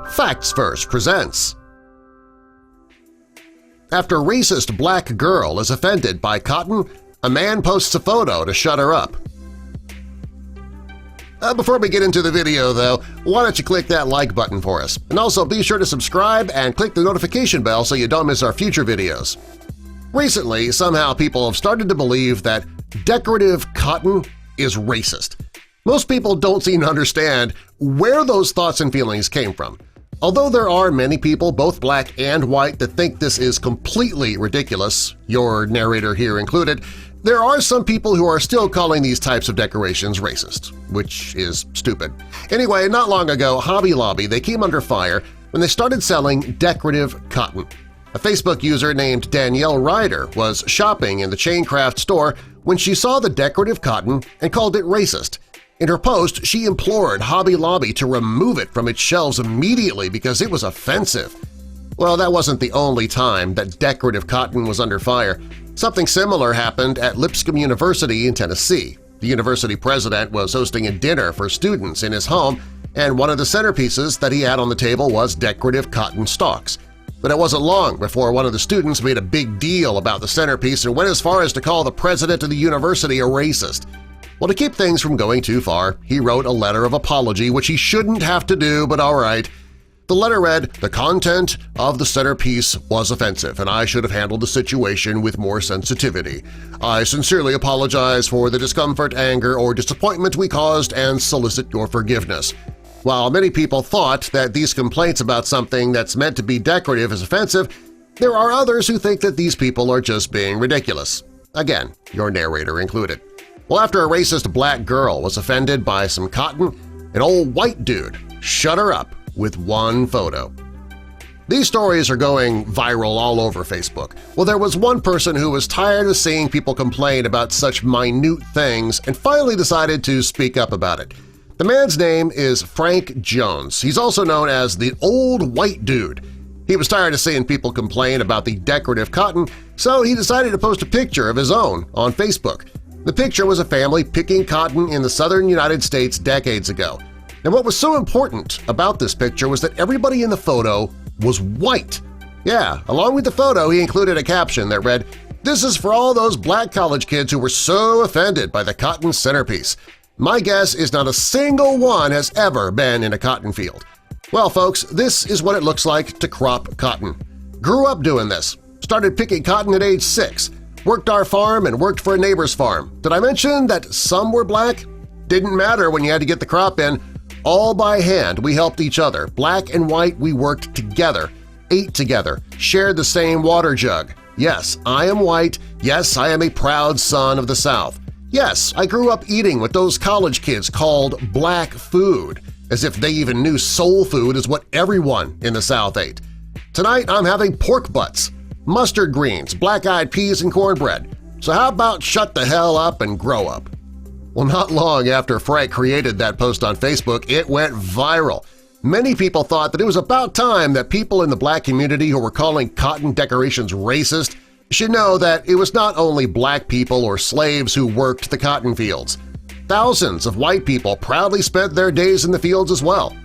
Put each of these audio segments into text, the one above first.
Facts Verse presents. After racist black girl is offended by cotton, a man posts a photo to shut her up. Before we get into the video, though, why don't you click that like button for us? And also be sure to subscribe and click the notification bell so you don't miss our future videos. Recently, somehow people have started to believe that decorative cotton is racist. Most people don't seem to understand where those thoughts and feelings came from. Although there are many people, both black and white, that think this is completely ridiculous, your narrator here included, there are some people who are still calling these types of decorations racist, which is stupid. Anyway, not long ago, Hobby Lobby, they came under fire when they started selling decorative cotton. A Facebook user named Danielle Ryder was shopping in the chain craft store when she saw the decorative cotton and called it racist. In her post, she implored Hobby Lobby to remove it from its shelves immediately because it was offensive. Well, that wasn't the only time that decorative cotton was under fire. Something similar happened at Lipscomb University in Tennessee. The university president was hosting a dinner for students in his home, and one of the centerpieces that he had on the table was decorative cotton stalks. But it wasn't long before one of the students made a big deal about the centerpiece and went as far as to call the president of the university a racist. Well, to keep things from going too far, he wrote a letter of apology, which he shouldn't have to do, but all right. The letter read, "The content of the centerpiece was offensive, and I should have handled the situation with more sensitivity. I sincerely apologize for the discomfort, anger, or disappointment we caused and solicit your forgiveness." While many people thought that these complaints about something that's meant to be decorative is offensive, there are others who think that these people are just being ridiculous. Again, your narrator included. Well, after a racist black girl was offended by some cotton, an old white dude shut her up with one photo. These stories are going viral all over Facebook. Well, there was one person who was tired of seeing people complain about such minute things and finally decided to speak up about it. The man's name is Frank Jones. He's also known as the Old White Dude. He was tired of seeing people complain about the decorative cotton, so he decided to post a picture of his own on Facebook. The picture was a family picking cotton in the southern United States decades ago. And what was so important about this picture was that everybody in the photo was white. Yeah, along with the photo he included a caption that read, "This is for all those black college kids who were so offended by the cotton centerpiece. My guess is not a single one has ever been in a cotton field." Well, folks, this is what it looks like to crop cotton. Grew up doing this. Started picking cotton at age 6. Worked our farm and worked for a neighbor's farm. Did I mention that some were black? Didn't matter when you had to get the crop in. All by hand, we helped each other. Black and white, we worked together, ate together, shared the same water jug. Yes, I am white. Yes, I am a proud son of the South. Yes, I grew up eating what those college kids called black food, as if they even knew soul food is what everyone in the South ate. Tonight I'm having pork butts, mustard greens, black-eyed peas, and cornbread. So how about shut the hell up and grow up? Well, not long after Frank created that post on Facebook, it went viral. Many people thought that it was about time that people in the black community who were calling cotton decorations racist should know that it was not only black people or slaves who worked the cotton fields. Thousands of white people proudly spent their days in the fields as well.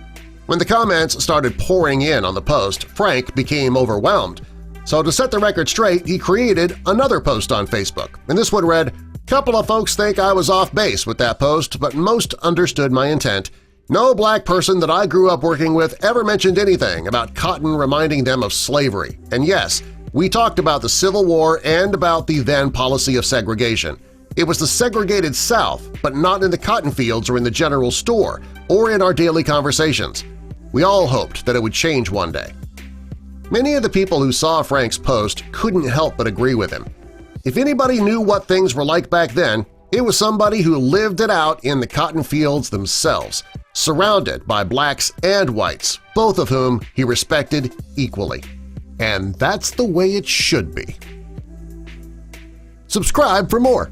When the comments started pouring in on the post, Frank became overwhelmed. So to set the record straight, he created another post on Facebook, and this one read, "Couple of folks think I was off base with that post, but most understood my intent. No black person that I grew up working with ever mentioned anything about cotton reminding them of slavery. And yes, we talked about the Civil War and about the then policy of segregation. It was the segregated South, but not in the cotton fields or in the general store or in our daily conversations. We all hoped that it would change one day." Many of the people who saw Frank's post couldn't help but agree with him. If anybody knew what things were like back then, it was somebody who lived it out in the cotton fields themselves, surrounded by blacks and whites, both of whom he respected equally. And that's the way it should be. Subscribe for more!